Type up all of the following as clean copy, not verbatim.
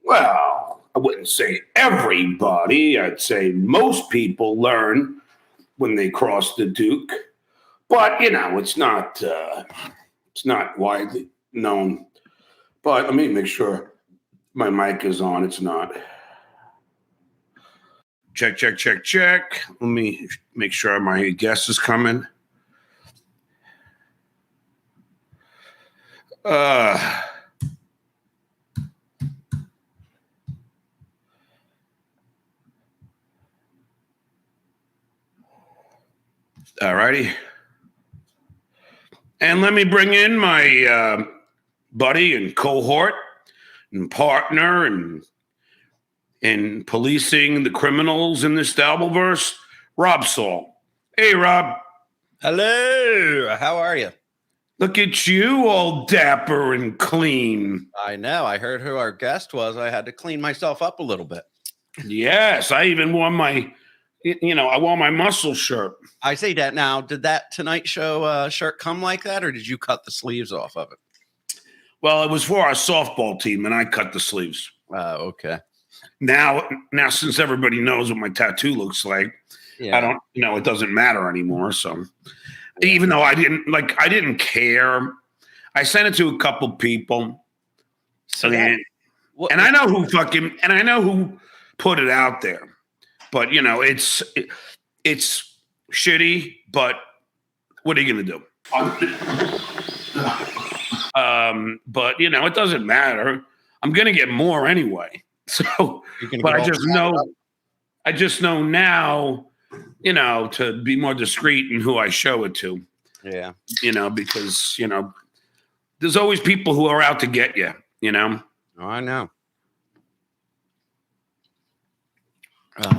Well, I wouldn't say everybody. I'd say most people learn when they cross the Duke, but it's not widely known. But let me make sure my mic is on. It's not. Check, check, check, check. Let me make sure my guest is coming. All righty. And let me bring in my buddy and cohort and partner and in policing the criminals in this Dabbleverse, Rob Saul. Hey, Rob. Hello. How are you? Look at you, all dapper and clean. I know. I heard who our guest was. I had to clean myself up a little bit. Yes, I even wore my muscle shirt. I say that now. Did that Tonight Show shirt come like that, or did you cut the sleeves off of it? Well, it was for our softball team, and I cut the sleeves. Okay. Now, since everybody knows what my tattoo looks like, yeah. I don't, it doesn't matter anymore. So, even though I didn't care, I sent it to a couple people. So, and I know who put it out there. But it's shitty. But what are you going to do? But it doesn't matter. I'm going to get more anyway. So, but I just know now, to be more discreet in who I show it to. Yeah. Because there's always people who are out to get you. Oh, I know.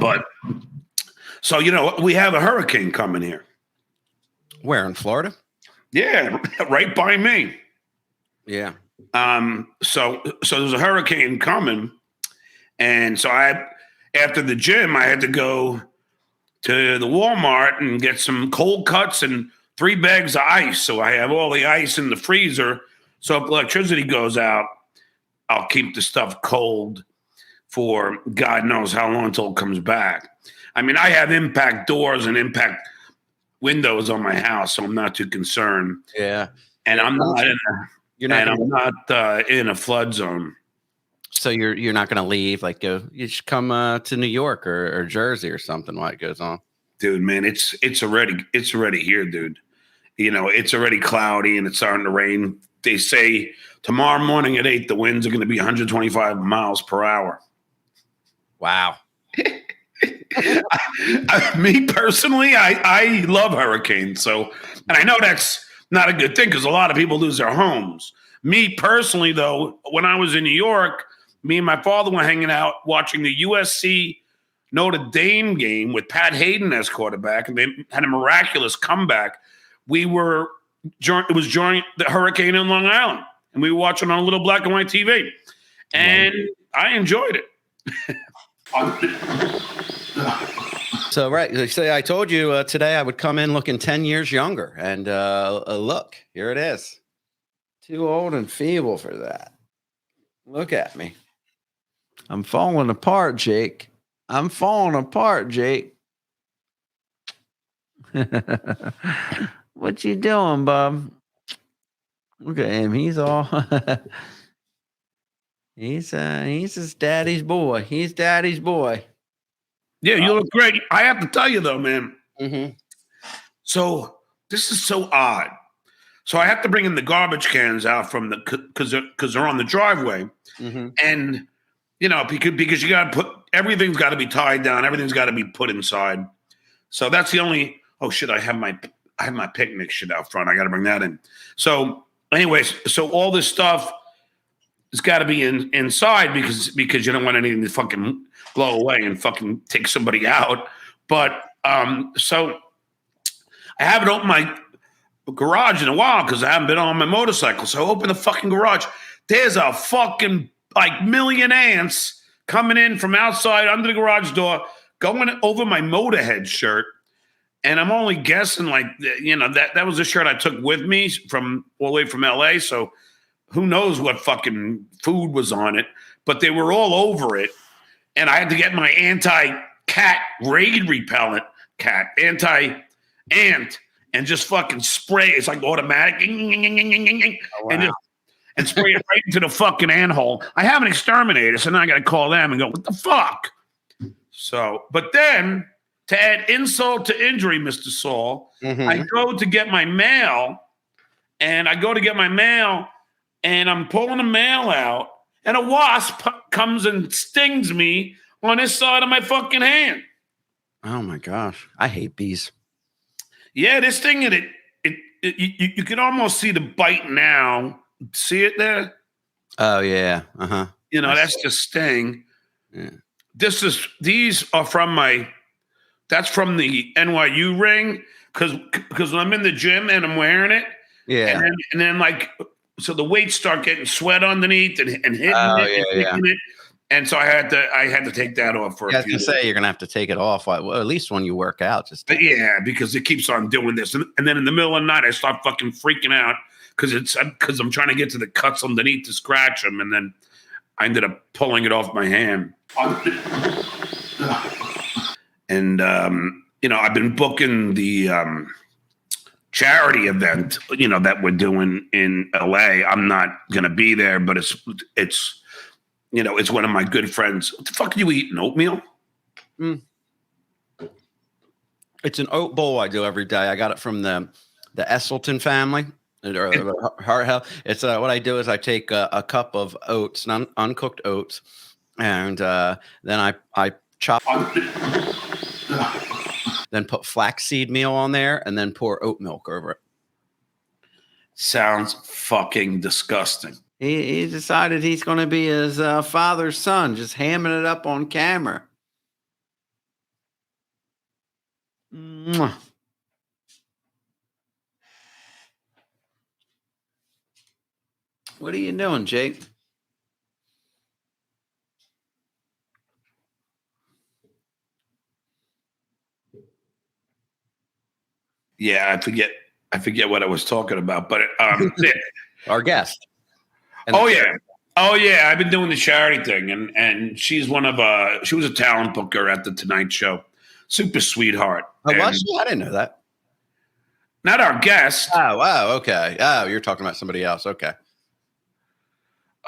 But so we have a hurricane coming here. Where, in Florida? Yeah, right by me. Yeah. So there's a hurricane coming, and so after the gym I had to go to the Walmart and get some cold cuts and 3 bags of ice. So I have all the ice in the freezer. So if electricity goes out, I'll keep the stuff cold for God knows how long until it comes back. I mean, I have impact doors and impact windows on my house, so I'm not too concerned. Yeah, and I'm not in a flood zone. So you're not going to leave? Like, you should come to New York or Jersey or something while it goes on. Dude, man, it's already here, dude. It's already cloudy and it's starting to rain. They say tomorrow morning at 8, the winds are going to be 125 miles per hour. Wow. Me personally, I love hurricanes. So, and I know that's not a good thing because a lot of people lose their homes. Me personally, though, when I was in New York, me and my father were hanging out watching the USC Notre Dame game with Pat Hayden as quarterback, and they had a miraculous comeback. It was during the hurricane in Long Island, and we were watching on a little black and white TV, and I enjoyed it. So, right. They say I told you today I would come in looking 10 years younger. And look, here it is. Too old and feeble for that. Look at me. I'm falling apart, Jake. I'm falling apart, Jake. What you doing, bub? Look at him. He's all... He's his daddy's boy. He's daddy's boy. Yeah, you look great. I have to tell you though, man. Mm-hmm. So this is so odd. So I have to bring in the garbage cans out from because they're on the driveway, and because you got to put everything's got to be tied down. Everything's got to be put inside. So that's the only. Oh shit! I have my picnic shit out front. I got to bring that in. So anyways, so all this stuff. It's got to be inside because you don't want anything to fucking blow away and fucking take somebody out. But so I haven't opened my garage in a while because I haven't been on my motorcycle. So I open the fucking garage. There's a fucking million ants coming in from outside under the garage door, going over my Motorhead shirt. And I'm only guessing that was a shirt I took with me all the way from LA. So who knows what fucking food was on it, but they were all over it. And I had to get my anti-cat raid repellent, anti-ant, and just fucking spray. It's like automatic. Oh, wow. And spray it right into the fucking ant hole. I have an exterminator, so now I got to call them and go, what the fuck? So, but then to add insult to injury, Mr. Saul, I go to get my mail, and I'm pulling the mail out, and a wasp comes and stings me on this side of my fucking hand. Oh my gosh, I hate bees. Yeah, this thing, you can almost see the bite now. See it there? Oh yeah, That's the sting. Yeah. These are from that's from the NYU ring, because when I'm in the gym and I'm wearing it, Yeah, and then like, so the weights start getting sweat underneath and hitting it. And so I had to take that off for a few days. You're gonna have to take it off. Well, at least when you work out, But yeah, because it keeps on doing this, and then in the middle of the night I start fucking freaking out because I'm trying to get to the cuts underneath to scratch them, and then I ended up pulling it off my hand. And I've been booking the charity event, that we're doing in LA. I'm not gonna be there, but it's one of my good friends. What the fuck are you eating? Oatmeal? It's an oat bowl I do every day. I got it from the Esselton family. Or Heart Health. It's what I do is I take a cup of oats, uncooked oats, and then I chop, then put flaxseed meal on there, and then pour oat milk over it. Sounds fucking disgusting. He decided he's going to be his father's son, just hamming it up on camera. Mwah. What are you doing, Jake? Yeah, I forget what I was talking about, but Our guest. Oh yeah, I've been doing the charity thing, and she's she was a talent booker at the Tonight Show, super sweetheart. Oh, was she? I didn't know that. Not our guest. Oh, wow, okay. Oh, you're talking about somebody else. Okay.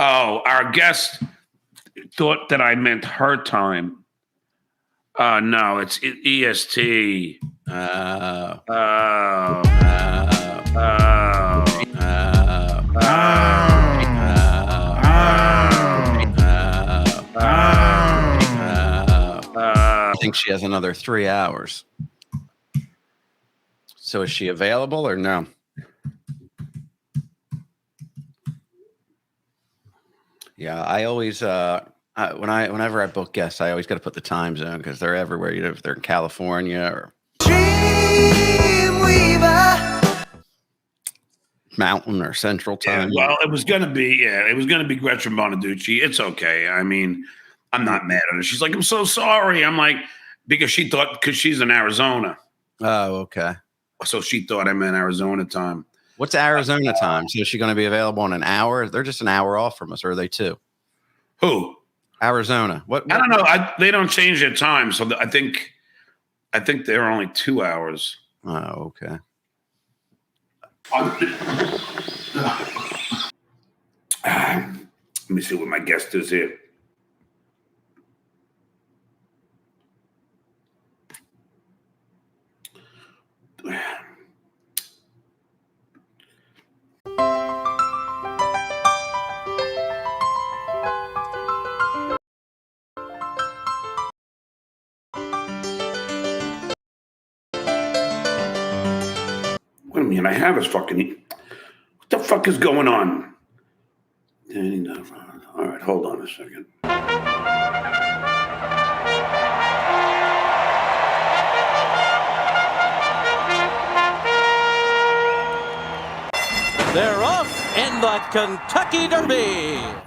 Oh, our guest thought that I meant her time. No, it's EST. I think she has another 3 hours. So is she available or no? Yeah, I always whenever I book guests, I always got to put the time zone because they're everywhere. If they're in California or Mountain or Central Time. Yeah, well, it was gonna be Gretchen Bonaducci. It's okay. I mean, I'm not mad at her. She's like, I'm so sorry. I'm like, because she's in Arizona. Oh, okay. So she thought I meant Arizona time. What's Arizona time? So is she going to be available in an hour? They're just an hour off from us, or are they two? Who? Arizona. What? I don't know. They don't change their time, so I think they're only 2 hours. Oh, okay. Let me see what my guest is here. What do you mean? I have his fucking. What the fuck is going on? All right, hold on a second. They're off in the Kentucky Derby.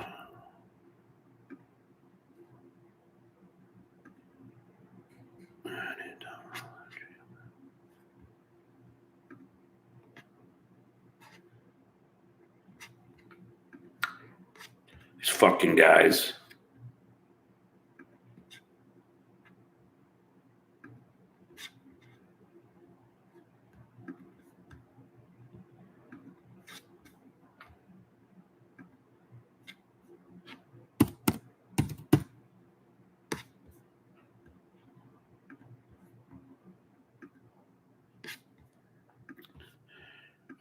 These fucking guys.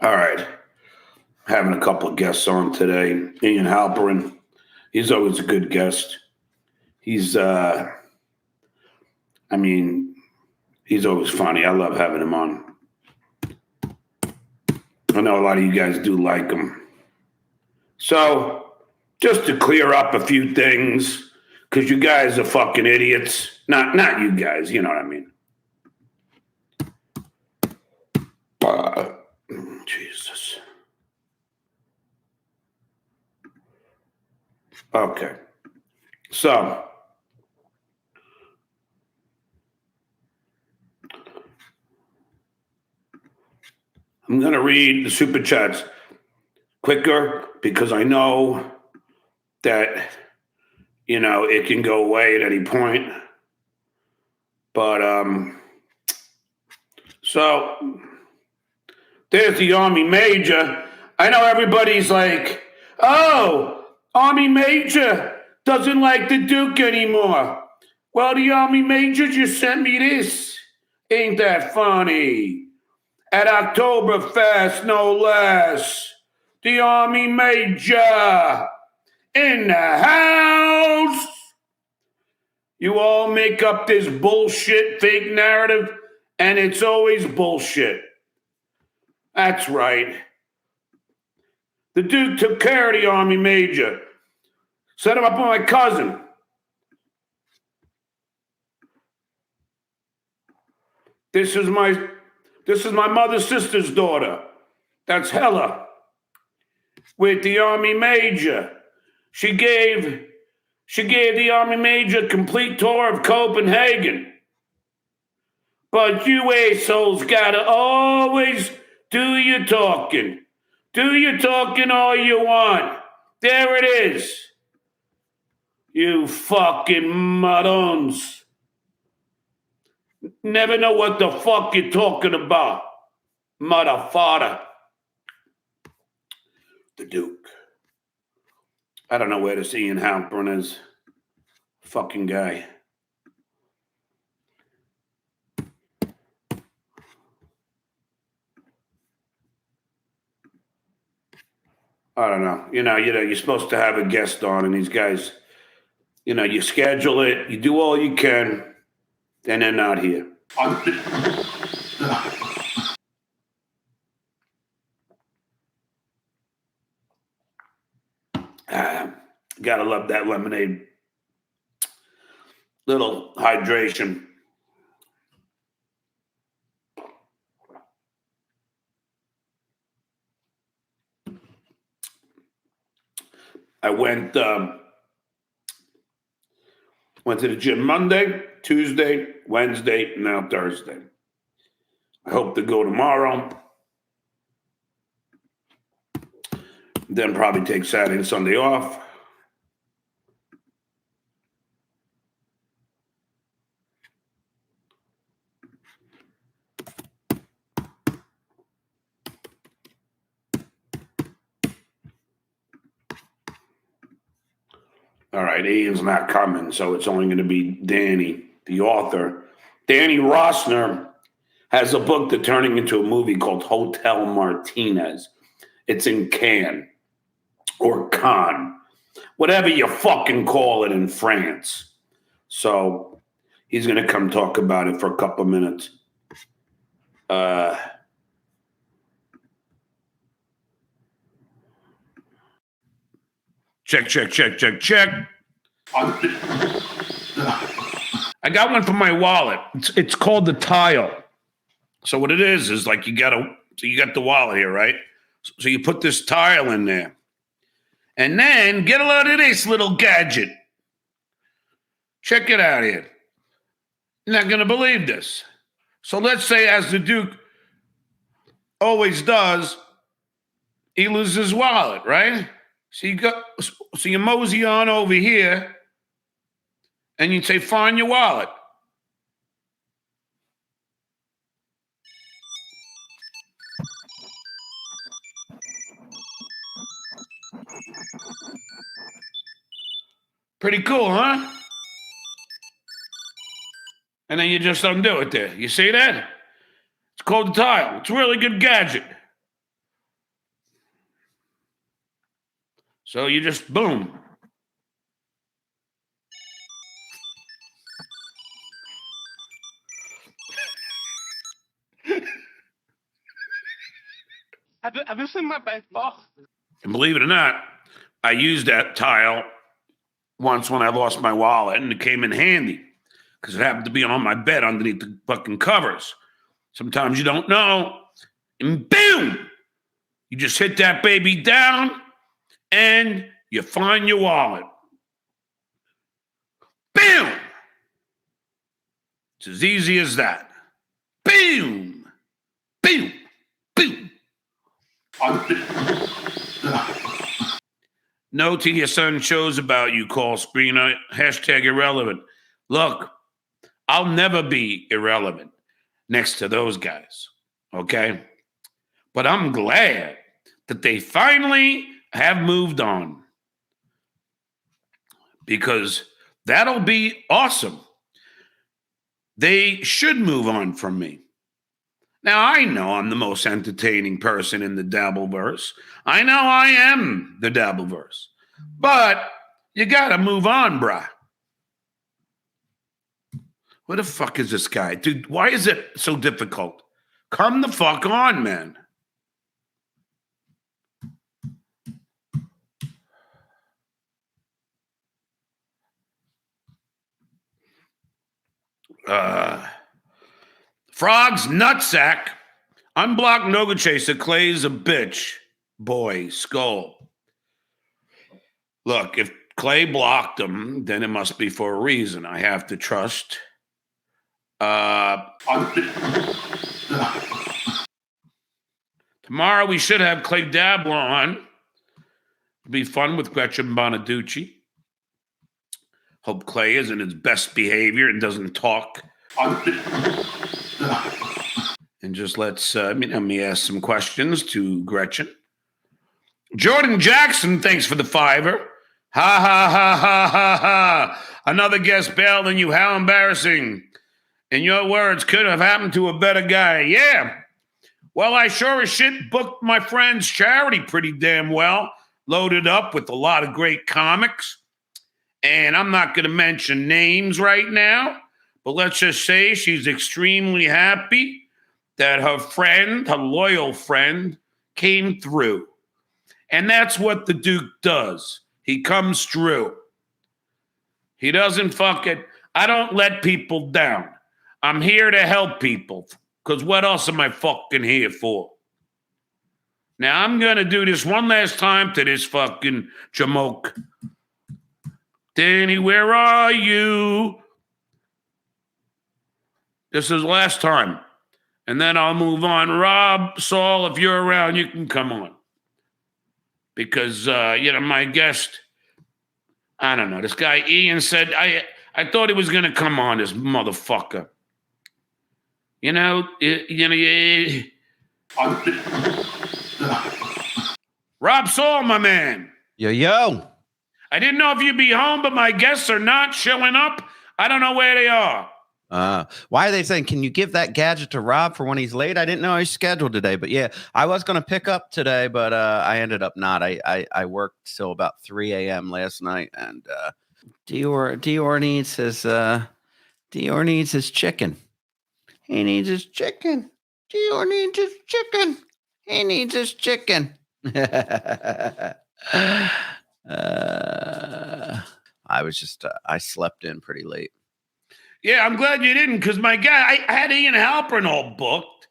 All right. Having a couple of guests on today. Ian Halperin. He's always a good guest. He's, he's always funny. I love having him on. I know a lot of you guys do like him. So, just to clear up a few things, because you guys are fucking idiots. Not you guys, you know what I mean. Jesus. Okay. So, I'm going to read the super chats quicker because I know that, it can go away at any point. But, so there's the Army Major. I know everybody's like, oh, Army Major doesn't like the Duke anymore. Well, the Army Major just sent me this. Ain't that funny? At Oktoberfest, no less. The Army Major in the house. You all make up this bullshit fake narrative, and it's always bullshit. That's right. The Duke took care of the Army Major. Set him up with my cousin. This is my mother's sister's daughter. That's Hella. With the Army Major. She gave the Army Major a complete tour of Copenhagen. But you assholes gotta always do your talking. Do your talking all you want. There it is. You fucking morons. Never know what the fuck you're talking about. Motherfucker. The Duke. I don't know where this Ian Halperin is. Fucking guy. I don't know. You're supposed to have a guest on, and these guys, you schedule it, you do all you can, then they're not here. Gotta love that lemonade. Little hydration. I went to the gym Monday, Tuesday, Wednesday, and now Thursday. I hope to go tomorrow. Then probably take Saturday and Sunday off. All right, Ian's not coming, so it's only going to be Danny, the author. Danny Rossner has a book that's turning into a movie called Hotel Martinez. It's in Cannes or Cannes, whatever you fucking call it in France. So he's going to come talk about it for a couple of minutes. Check. I got one from my wallet. It's called the Tile. So what it is like you got the wallet here, right? So you put this tile in there. And then get a load of this little gadget. Check it out here. You're not going to believe this. So let's say, as the Duke always does, he loses his wallet, right? So you mosey on over here, and you say, "Find your wallet." Pretty cool, huh? And then you just undo it there. You see that? It's called the tile. It's a really good gadget. So you just boom. Have you seen my baseball? And believe it or not, I used that tile once when I lost my wallet, and it came in handy because it happened to be on my bed underneath the fucking covers. Sometimes you don't know, and boom, you just hit that baby down, and you find your wallet. Boom! It's as easy as that. Boom! Boom! Boom! No to your son shows about you, call screener, hashtag irrelevant. Look, I'll never be irrelevant next to those guys, okay? But I'm glad that they finally have moved on because that'll be awesome. They should move on from me. Now, I know I'm the most entertaining person in the Dabbleverse. I know I am the Dabbleverse. But you got to move on, bruh. What the fuck is this guy? Dude, why is it so difficult? Come the fuck on, man. Frog's nutsack. Unblocked Noga Chaser. Clay's a bitch. Boy, skull. Look, if Clay blocked him, then it must be for a reason. I have to trust. Tomorrow we should have Clay Dabbler on. It'll be fun with Gretchen Bonaducci. Hope Clay is in his best behavior and doesn't talk. And just let me ask some questions to Gretchen. Jordan Jackson, thanks for the $5. Ha ha ha ha ha ha. Another guest bailed on you. How embarrassing. In your words, could have happened to a better guy. Yeah. Well, I sure as shit booked my friend's charity pretty damn well. Loaded up with a lot of great comics. And I'm not going to mention names right now, but let's just say she's extremely happy that her friend, her loyal friend, came through. And that's what the Duke does. He comes through. He doesn't fuck it. I don't let people down. I'm here to help people. Because what else am I fucking here for? Now, I'm going to do this one last time to this fucking jamoke. Danny, where are you? This is last time. And then I'll move on. Rob, Saul, if you're around, you can come on. Because, my guest, I don't know. This guy, Ian, said, I thought he was going to come on, this motherfucker. Rob Saul, my man. Yo. I didn't know if you'd be home, but my guests are not showing up. I don't know where they are. Why are they saying, can you give that gadget to Rob for when he's late? I didn't know he's scheduled today, but yeah, I was going to pick up today, but I ended up not. I worked till about 3 a.m. last night, and Dior needs his chicken. He needs his chicken. Dior needs his chicken. He needs his chicken. I slept in pretty late. Yeah, I'm glad you didn't, because my guy, I had Ian Halpern all booked.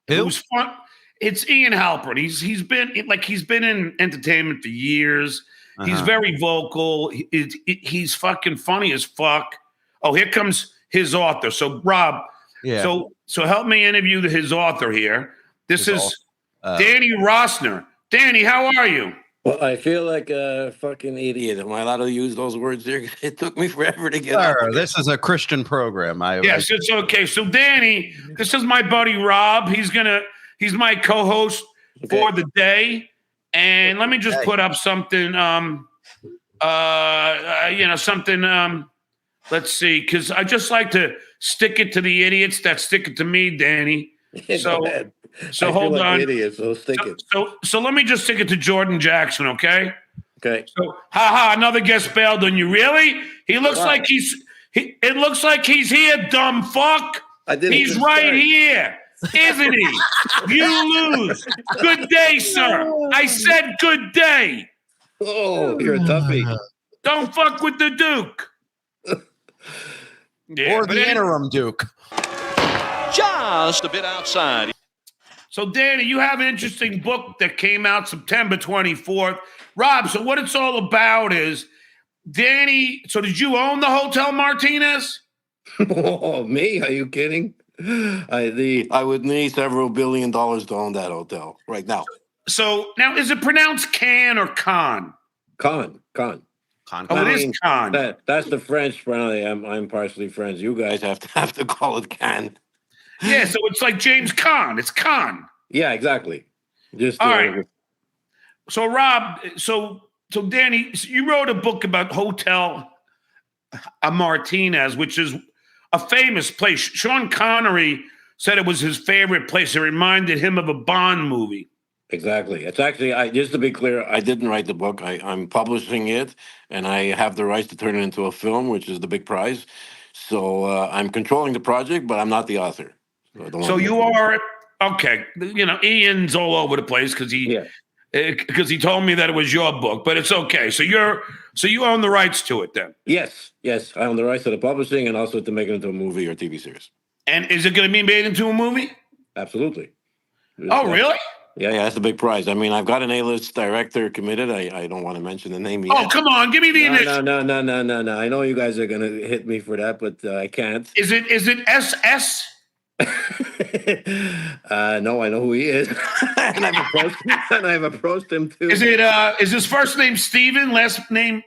Who? It was fun. It's Ian Halpern. He's been in entertainment for years. Uh-huh. He's very vocal. He's fucking funny as fuck. Oh, here comes his author. So Rob, yeah. So help me interview his author here. This is Danny Rossner. Danny, how are you? Well, I feel like a fucking idiot. Am I allowed to use those words there? It took me forever to get out. Sir, this is a Christian program. Yes, it's okay. So Danny, this is my buddy Rob. He's my co-host for the day. And let me just put up something let's see, because I just like to stick it to the idiots that stick it to me, Danny. So I hold feel like on. an idiot, so stick it. So let me just stick it to Jordan Jackson, okay? Okay. So another guest bailed on you. Really? He looks like it looks like he's here, dumb fuck. He's right here, isn't he? You lose. Good day, sir. I said good day. Oh, you're a toughie. Don't fuck with the Duke. Or the interim Duke. Just a bit outside. So, Danny, you have an interesting book that came out September 24th. Rob, so what it's all about is, Danny, so did you own the Hotel Martinez? Oh, me? Are you kidding? I would need several $1 billion to own that hotel right now. So now, is it pronounced Can or Con? Con. Oh, it is Con. That's the French. Probably. I'm partially French. You guys have to call it Can. Yeah, so it's like James Con. It's Con. Yeah, exactly. Just all right. So Rob, so Danny, you wrote a book about Hotel Martinez, which is a famous place. Sean Connery said it was his favorite place. It reminded him of a Bond movie. Exactly. It's actually, just to be clear, I didn't write the book. I'm publishing it, and I have the rights to turn it into a film, which is the big prize. So I'm controlling the project, but I'm not the author. So you are okay. You know, Ian's all over the place because he told me that it was your book, but it's okay. So you own the rights to it then? Yes, I own the rights to the publishing and also to make it into a movie or TV series. And is it going to be made into a movie? Absolutely. Really? Yeah, that's the big prize. I mean, I've got an A-list director committed. I don't want to mention the name yet. Oh, come on, give me the initial. No. I know you guys are gonna hit me for that, but I can't. Is it SS? No, I know who he is, and I've approached him too. Is his first name Steven, last name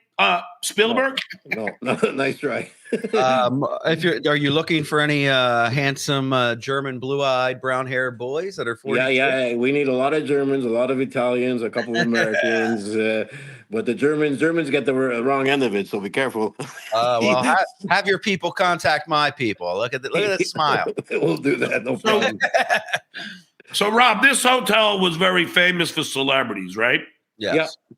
Spielberg? No, nice try. Are you looking for any handsome German blue-eyed brown-haired boys that are 40? Yeah, we need a lot of Germans, a lot of Italians, a couple of Americans, but the Germans get the wrong end of it, so be careful. Well, have your people contact my people. Look at that smile. We'll do that, no problem. So Rob, this hotel was very famous for celebrities, right? Yes. Yeah.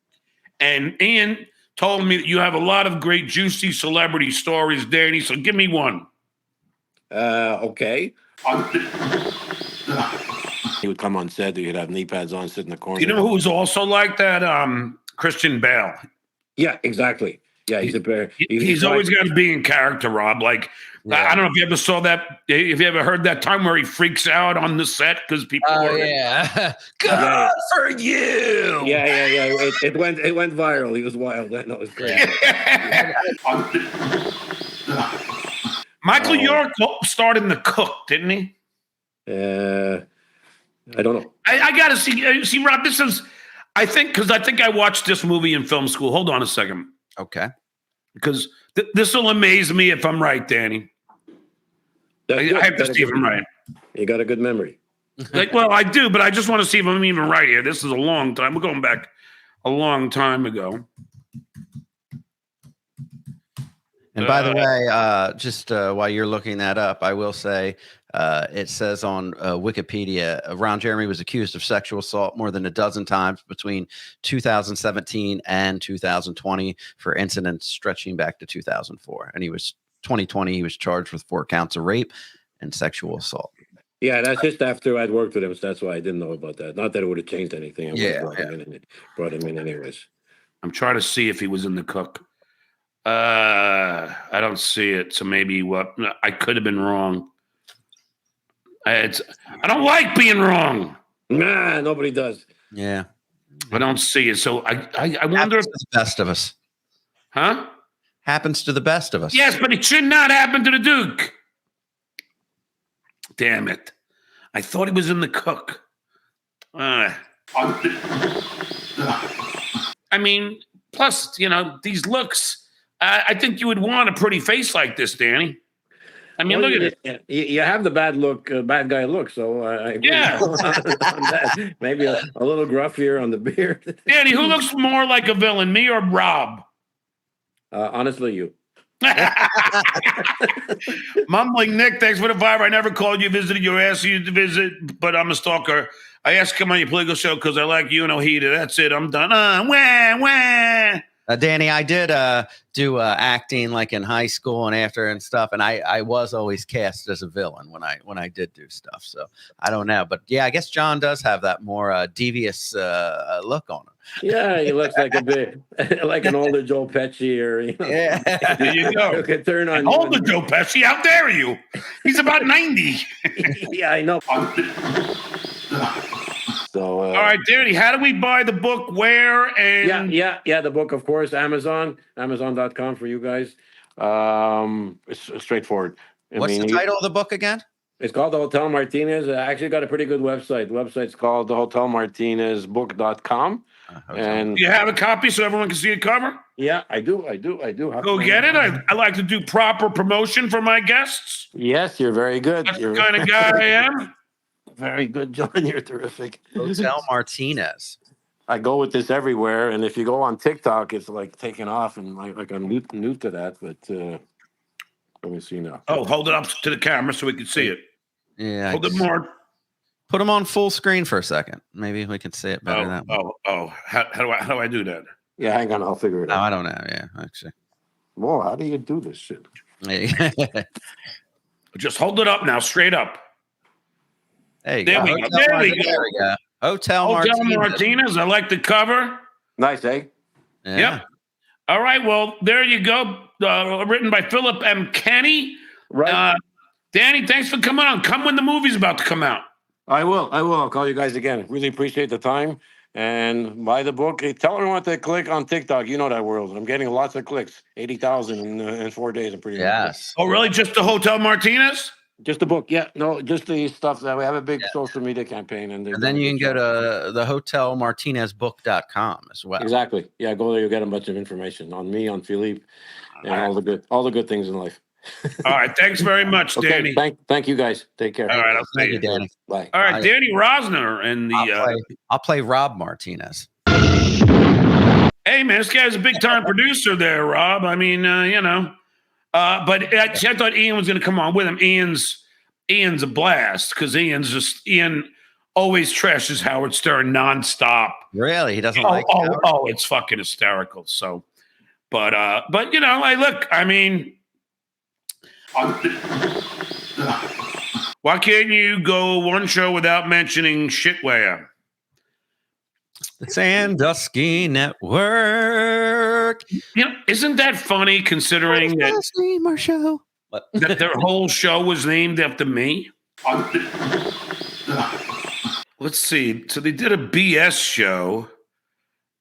And Ian told me that you have a lot of great juicy celebrity stories, Danny. So give me one. Okay. He would come on set. He'd have knee pads on, sit in the corner. You know who was also like that? Christian Bale. Yeah, exactly. Yeah, he's a bear. He's always got to be in character, Rob. Like, I don't know if you ever saw that. If you ever heard that time where he freaks out on the set because people. Oh yeah, good for you. Yeah. It went viral. He was wild. I know, it's great. Michael York starred in The Cook, didn't he? I don't know. I got to see, Rob. This is, I think I watched this movie in film school. Hold on a second. Okay. Because this will amaze me if I'm right, Danny. I have to see if I'm right. You got a good memory. Well, I do, but I just want to see if I'm even right here. This is a long time. We're going back a long time ago. And by the way, just while you're looking that up, I will say it says on Wikipedia, Ron Jeremy was accused of sexual assault more than a dozen times between 2017 and 2020 for incidents stretching back to 2004. And 2020, he was charged with 4 counts of rape and sexual assault. Yeah, that's just after I'd worked with him, so that's why I didn't know about that. Not that it would have changed anything. Brought him in anyways. I'm trying to see if he was in The Cook. I don't see it, so maybe I could have been wrong. I don't like being wrong. Nah, nobody does. Yeah, I don't see it. So I wonder if the best of us, huh? Happens to the best of us. Yes, but it should not happen to the Duke. Damn it! I thought he was in The Cook. I mean, plus, these looks. I think you would want a pretty face like this, Danny. I mean, look at it. You have the bad guy look. So I agree Yeah. on that. Maybe a little gruff here on the beard. Danny, who looks more like a villain, me or Rob? Honestly, you. Mumbling Nick, thanks for the vibe. I never called you, visited you, asked you to visit, but I'm a stalker. I asked to come on your political show because I like you and Ojeda. That's it. I'm done. Wah. Danny, I did do acting like in high school and after and stuff, and I was always cast as a villain when I did do stuff. So I don't know, but yeah, I guess John does have that more devious look on him. Yeah, he looks like a bit like an older Joe Pesci, or Yeah, there you go. Could turn on Older Joe Pesci. How dare you? He's about 90. Yeah, I know. So, all right, Danny, how do we buy the book? Where? And yeah. The book, of course, Amazon.com for you guys. It's straightforward. What's the title of the book again? It's called The Hotel Martinez. I actually got a pretty good website. The website's called thehotelmartinezbook.com. And do you have a copy so everyone can see a cover? Yeah, I do. Go get it. I like to do proper promotion for my guests. Yes, you're very good. That's the kind of guy I am. Very good, John. You're terrific. Hotel Martinez. I go with this everywhere, and if you go on TikTok, it's like taking off, and like I'm new to that. But let me see now. Oh, hold it up to the camera so we can see it. Yeah, hold it more. Put them on full screen for a second. Maybe we can see it better that way. How do I do that? Yeah, hang on, I'll figure it out. No, I don't know. Yeah, actually. Whoa, how do you do this shit? Just hold it up now, straight up. There we go. There we go. Hotel Martinez. I like the cover. Nice, eh? Yeah. Yep. All right. Well, there you go. Written by Philip M. Kenny. Right. Danny, thanks for coming on. Come when the movie's about to come out. I will. I'll call you guys again. Really appreciate the time. And buy the book. Hey, tell everyone to click on TikTok. You know that world. I'm getting lots of clicks. 80,000 in 4 days. I'm pretty Yes. Oh, really? Just the Hotel Martinez? Just the book. Yeah. No, just the stuff that we have a big social media campaign. And then you can go to the hotelmartinezbook.com as well. Exactly. Yeah. Go there. You'll get a bunch of information on me, on Philippe, and all the good things in life. All right. Thanks very much, Danny. Thank you guys. Take care. All right. I'll see you, Danny. Bye. All right. Danny Rosner and I'll play Rob Martinez. Hey, man, this guy's a big time producer there, Rob. I mean, but I thought Ian was going to come on with him. Ian's a blast because Ian always trashes Howard Stern nonstop. Really? He doesn't like Howard? It's fucking hysterical. So, but I mean, why can't you go one show without mentioning Shitware? The Sandusky Network. Isn't that funny considering that their whole show was named after me? Let's see. So they did a BS show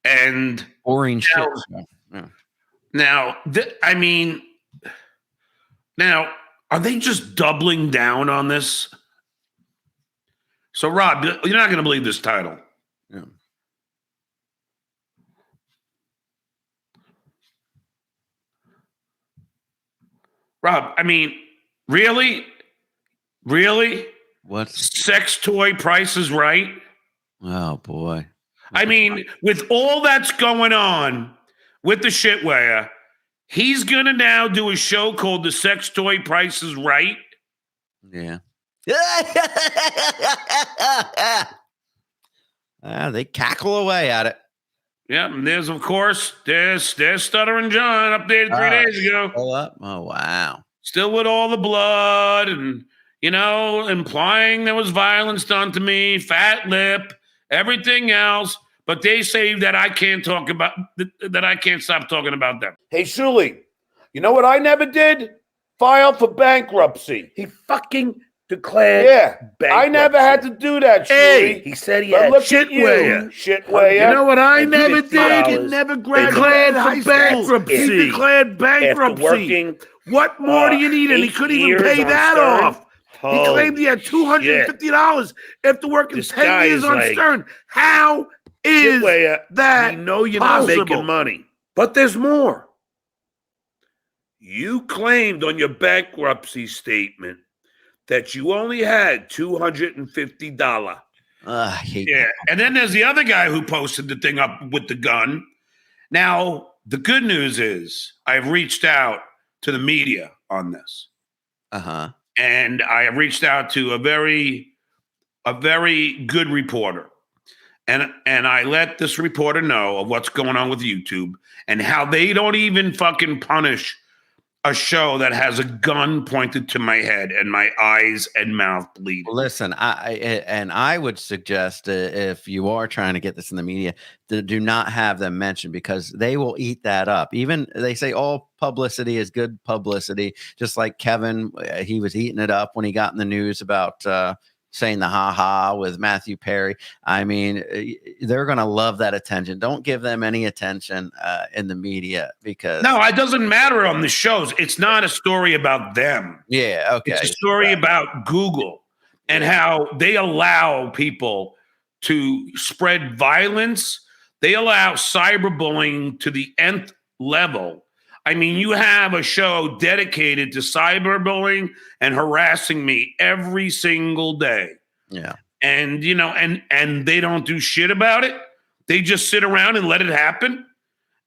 and boring shit. Now, now, are they just doubling down on this? So, Rob, you're not going to believe this title. Yeah. Rob, I mean, really? What? Sex toy Price is Right? Oh, boy. I mean, with all that's going on with the Shitware, he's going to now do a show called The Sex Toy Price is Right? Yeah. They cackle away at it. Yeah, and there's Stuttering John updated 3 days ago. Oh, wow. Still with all the blood and, implying there was violence done to me, fat lip, everything else. But they say that I can't stop talking about them. Hey, Shuli, you know what I never did? File for bankruptcy. He fucking declared bankruptcy. I never had to do that, Shuli. Hey, he said he had Shitware. You know what I never did? He never declared bankruptcy. He declared bankruptcy. What more do you need? And he couldn't even pay that off. He claimed he had $250 after working 10 years on Stern. How Is Shitware, that we know you're possible? not making money. But there's more. You claimed on your bankruptcy statement that you only had $250. I hate Yeah. that. And then there's the other guy who posted the thing up with the gun. Now, the good news is I've reached out to the media on this. Uh-huh. And I have reached out to a very good reporter. And I let this reporter know of what's going on with YouTube and how they don't even fucking punish a show that has a gun pointed to my head and my eyes and mouth bleeding. Listen, I would suggest if you are trying to get this in the media, to do not have them mentioned because they will eat that up. Even they say all publicity is good publicity. Just like Kevin, he was eating it up when he got in the news about saying the ha with Matthew Perry. I mean, they're going to love that attention. Don't give them any attention in the media because no, it doesn't matter on the shows. It's not a story about them. Yeah, okay. It's a story about Google and how they allow people to spread violence. They allow cyberbullying to the nth level. I mean, you have a show dedicated to cyberbullying and harassing me every single day. Yeah. And, you know, and they don't do shit about it. They just sit around and let it happen.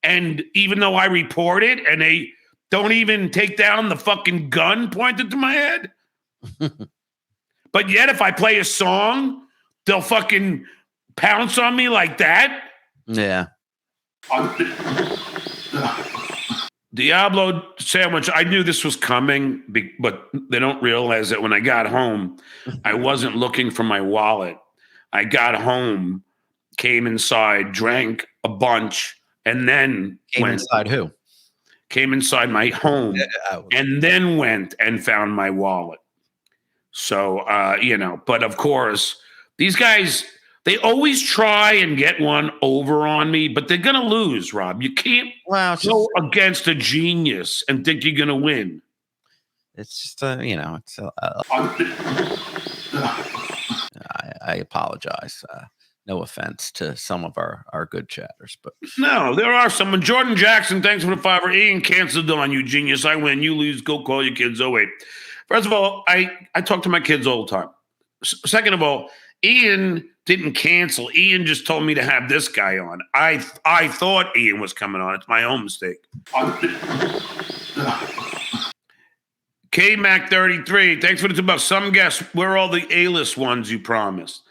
And even though I report it and they don't even take down the fucking gun pointed to my head. But yet, if I play a song, they'll fucking pounce on me like that. Yeah. Diablo sandwich. I knew this was coming, but they don't realize that when I got home, I wasn't looking for my wallet. I got home, came inside, drank a bunch, and then Came inside who? Came inside my home, and then went and found my wallet. So, you know, but of course, these guys, they always try and get one over on me, but they're going to lose, Rob. You can't go against a genius and think you're going to win. It's just, you know, it's. I apologize. No offense to some of our good chatters, but no, there are some. Jordan Jackson, thanks for the $5. Ian canceled on you, genius. I win. You lose. Go call your kids. Oh wait. First of all, I talk to my kids all the time. Second of all, Ian didn't cancel. Ian just told me to have this guy on. I thought Ian was coming on. It's my own mistake. K-Mac33, thanks for the $2. Some guess where are all the A-list ones you promised?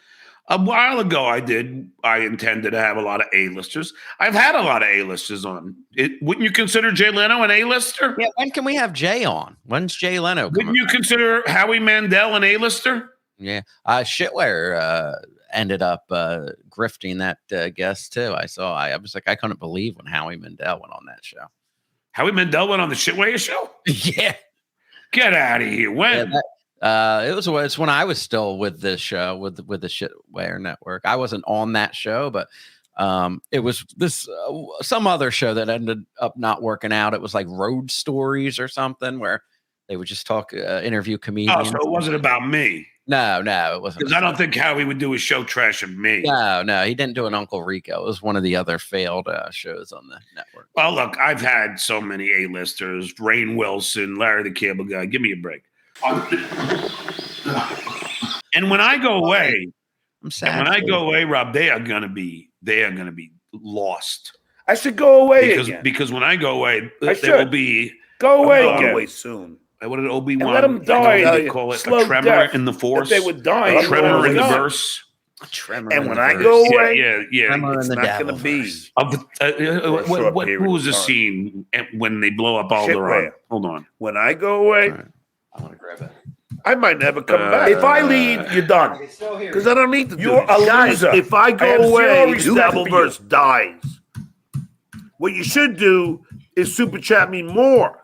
A while ago, I intended to have a lot of A-listers. I've had a lot of A-listers on. Wouldn't you consider Jay Leno an A-lister? Yeah, when can we have Jay on? When's Jay Leno coming? Wouldn't you consider Howie Mandel an A-lister? Yeah. Shitware ended up grifting that guest too. I was like, I couldn't believe when Howie Mandel went on that show. Howie Mandel went on the Shitware show? Yeah. Get out of here. When? Yeah, it's when I was still with this show with the Shitware Network. I wasn't on that show, but it was this some other show that ended up not working out. It was like Road Stories or something where they would just talk, interview comedians. Oh, so it wasn't about me. No, it wasn't. Because I don't think Howie would do a show trashing me. No, he didn't do an Uncle Rico. It was one of the other failed shows on the network. Well, look, I've had so many A-listers: Rainn Wilson, Larry the Cable Guy. Give me a break. And when I go away, I'm sad. When I go away, Rob, they are gonna be lost. I should go away again. Because when I go away, there will be go away soon. What did Obi-Wan? Let them die. They call it a tremor in the force. If they would die, a tremor in the verse. And when I go away, yeah, it's not going to be. Who was the scene when they blow up Alderaan? Hold on. When I go away, right. I want to grab it. I might never come back. If I leave, you're done. Because I don't need to do it. You're a loser. If I go away, Dabbleverse dies. What you should do is super chat me more.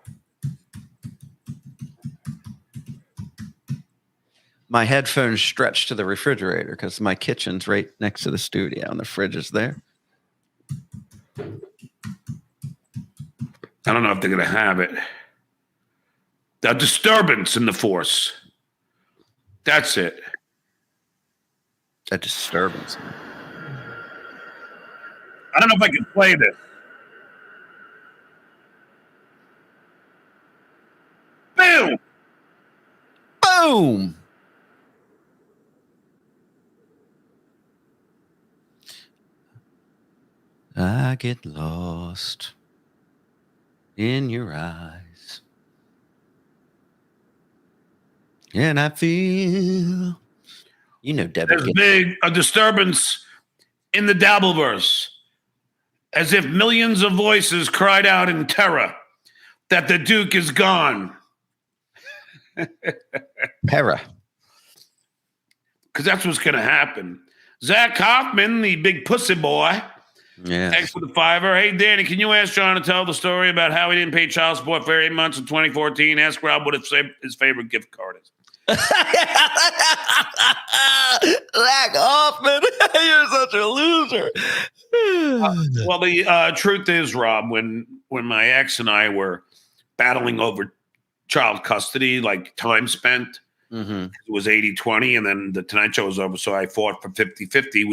My headphones stretch to the refrigerator because my kitchen's right next to the studio and the fridge is there. I don't know if they're going to have it. A disturbance in the force. That's it. A disturbance. I don't know if I can play this. Boom! Boom! I get lost in your eyes. And I feel, you know, Debbie There's gets a disturbance in the Dabbleverse, as if millions of voices cried out in terror that the Duke is gone. Para. Because that's what's going to happen. Zach Hoffman, the big pussy boy, Yeah. thanks for the $5. Hey, Danny, can you ask John to tell the story about how he didn't pay child support for 8 months in 2014? Ask Rob what his favorite gift card is. Zach Hoffman, you're such a loser. Well, the truth is, Rob, when my ex and I were battling over child custody, like time spent, it was 80-20, and then the Tonight Show was over, so I fought for 50-50.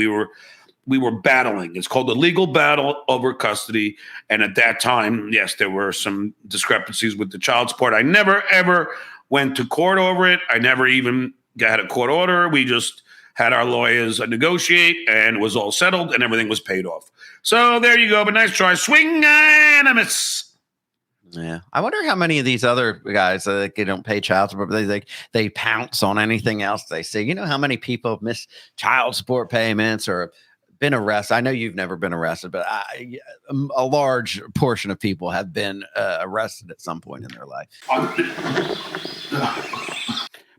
We were battling. It's called the legal battle over custody. And at that time, yes, there were some discrepancies with the child support. I never, ever went to court over it. I never even got a court order. We just had our lawyers negotiate, and it was all settled, and everything was paid off. So there you go. But nice try. Swing and a miss. Yeah, I wonder how many of these other guys they don't pay child support, but they pounce on anything else they say. You know how many people have missed child support payments or been arrested? I know you've never been arrested, but a large portion of people have been arrested at some point in their life.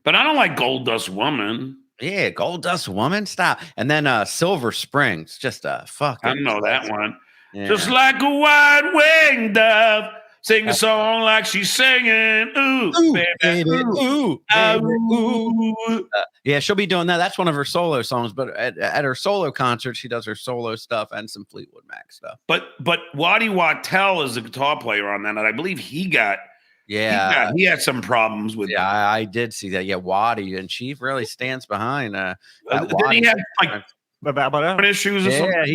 But I don't like Gold Dust Woman. Yeah, Gold Dust Woman, stop. And then Silver Springs, just a fucking. I don't know that one. Yeah. Just like a white-winged dove. Sing a song like she's singing. Ooh, Ooh, baby. baby. Ooh, Ooh. Yeah, she'll be doing that. That's one of her solo songs. But at her solo concert, she does her solo stuff and some Fleetwood Mac stuff. But Waddy Wattel is the guitar player on that, and I believe he had some problems with. Yeah, I did see that. Yeah, Waddy, and she really stands behind. Did he have like about issues or something? Yeah,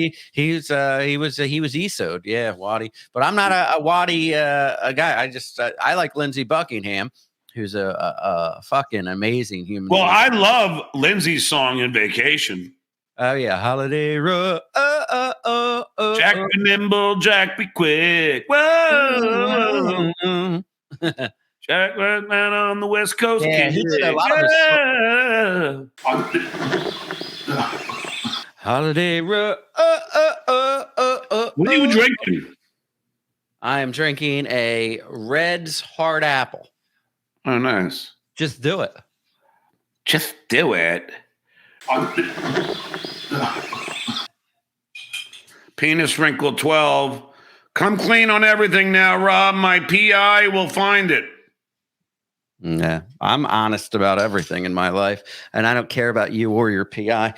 he was ESO'd. Yeah, Waddy. But I'm not a Waddy a guy. I like Lindsey Buckingham, who's a fucking amazing human. Well, being. I love Lindsay's song in Vacation. Oh yeah, Holiday Road. Jack be nimble, Jack be quick. Whoa. Jack right man on the West Coast. Yeah, he did a lot of his Holiday Road. What are you drinking? I am drinking a Red's Hard Apple. Oh, nice. Just do it. Just do it. Penis Wrinkle 12. Come clean on everything now, Rob. My PI will find it. Yeah, I'm honest about everything in my life, and I don't care about you or your PI.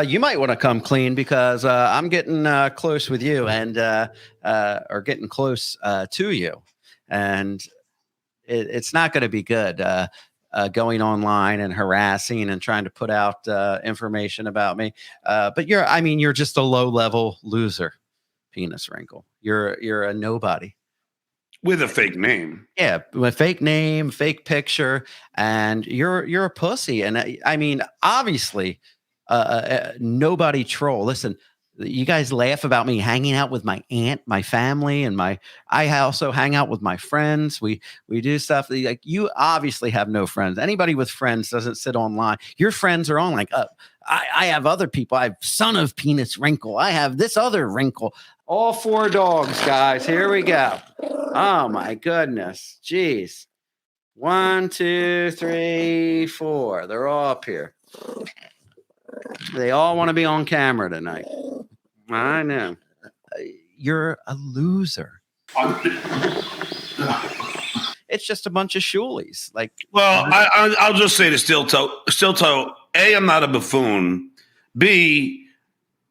You might want to come clean because I'm getting close with you and or getting close to you, and it's not going to be good going online and harassing and trying to put out information about me. But you're just a low-level loser, Penis Wrinkle. You're a nobody. With a fake name. Yeah, with fake name, fake picture, and you're a pussy. And I mean, obviously, nobody troll. Listen, you guys laugh about me hanging out with my aunt, my family, and I also hang out with my friends. We do stuff like you obviously have no friends. Anybody with friends doesn't sit online. Your friends are on like I have other people. I have son of Penis Wrinkle. I have this other wrinkle. All 4 dogs, guys. Here we go. Oh my goodness. Jeez. 1, 2, 3, 4. They're all up here. They all want to be on camera tonight. I know. You're a loser. It's just a bunch of shoolies. Like, well, I'll just say to Steel Toe, A, I'm not a buffoon. B,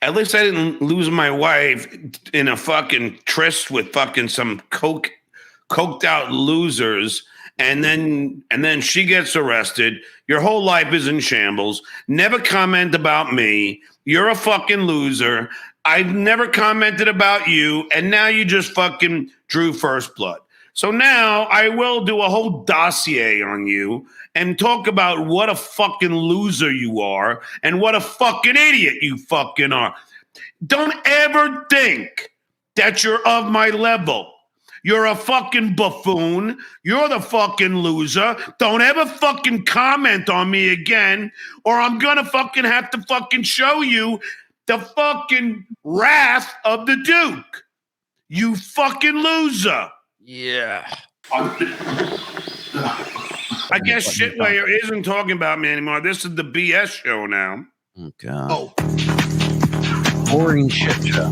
at least I didn't lose my wife in a fucking tryst with fucking some coked out losers. And then she gets arrested. Your whole life is in shambles. Never comment about me. You're a fucking loser. I've never commented about you, and now you just fucking drew first blood. So now I will do a whole dossier on you and talk about what a fucking loser you are and what a fucking idiot you fucking are. Don't ever think that you're of my level. You're a fucking buffoon. You're the fucking loser. Don't ever fucking comment on me again, or I'm gonna fucking have to fucking show you the fucking wrath of the Duke. You fucking loser. Yeah. I guess Shitwayer isn't talking about me anymore. This is the BS show now. Oh, God. Boring shit show.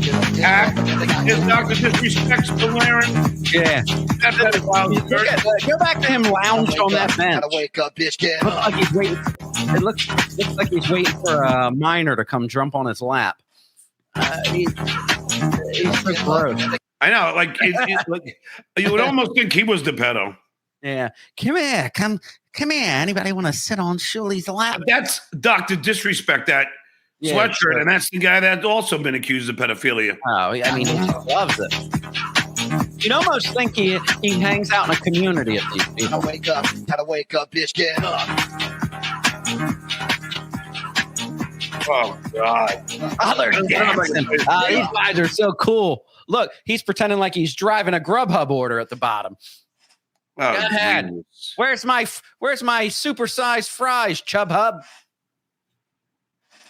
Is Dr. Disrespect's Valerian? Yeah. That's wild. Go back to him lounge on that bench. Gotta wake up, bitch. Get Looks up. like he's waiting. It looks like he's waiting for a miner to come jump on his lap. He's so gross. I know, like, like you would almost think he was the pedo. Yeah, come here, come here. Anybody want to sit on Shuley's lap? That's Dr. Disrespect, that sweatshirt, sure. and that's the guy that's also been accused of pedophilia. Oh, I mean, he loves it. You'd almost think he hangs out in a community of these people. Gotta wake up, bitch. Get up. Oh, God. Oh, they're dancing. These guys are so cool. Look, he's pretending like he's driving a Grubhub order at the bottom. Oh, Go ahead. Jesus. Where's my supersized fries, Chub Hub?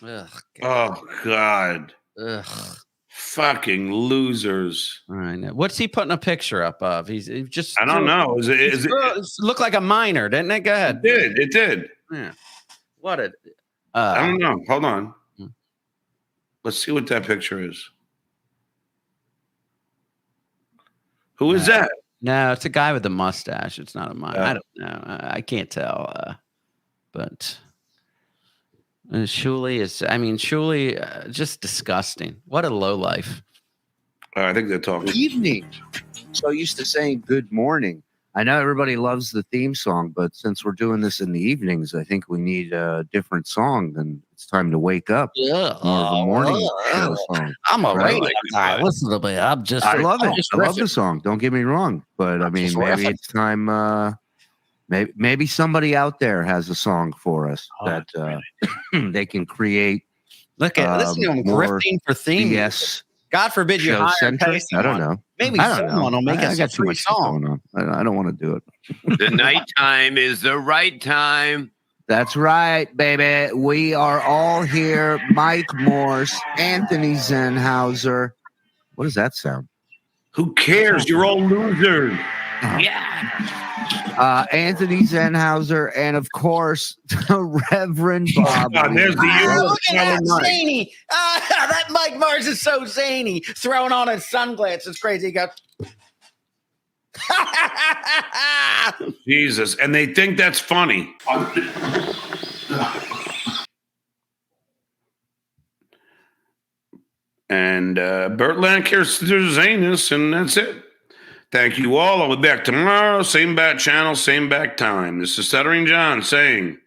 Ugh, God. Oh, God. Ugh. Fucking losers. I know. What's he putting a picture up of? He's just. I don't know. Is it look like a miner, didn't it? Go ahead. It did. Yeah. What a. I don't know. Hold on. Hmm. Let's see what that picture is. Who is that? No, it's a guy with a mustache. It's not a miner. Yeah. I don't know. I can't tell. But Shuley is. I mean, Shuley, just disgusting. What a low life. I think they're talking. Evening. So used to saying good morning. I know everybody loves the theme song, but since we're doing this in the evenings, I think we need a different song than It's Time to Wake Up. Yeah. More of a morning show song. I'm a Right? radio guy. Listen to me. I'm just. I love I'm it. just I love riffing. the song. Don't get me wrong, but I mean, just maybe riffing. it's time. Maybe somebody out there has a song for us that they can create. Look at listen to him more grifting for theme. Yes, God forbid you show hire centric. Casey I don't on. know. Maybe I don't someone know. will make I us got a too free much stuff song. going on. I don't want to do it. The nighttime is the right time. That's right, baby. We are all here. Mike Morse, Anthony Zenhauser. What does that sound? Who cares? You're all losers. Anthony Zenhauser, and of course, the Reverend Bob. God, there's the usual Look at that Saturday night. zany. That Mike Mars is so zany. Throwing on his sunglasses. Crazy. He goes. Jesus, and they think that's funny. And Burt Lancaster's anus, and that's it. Thank you all. I'll be back tomorrow. Same bat channel, same back time. This is Stuttering John saying.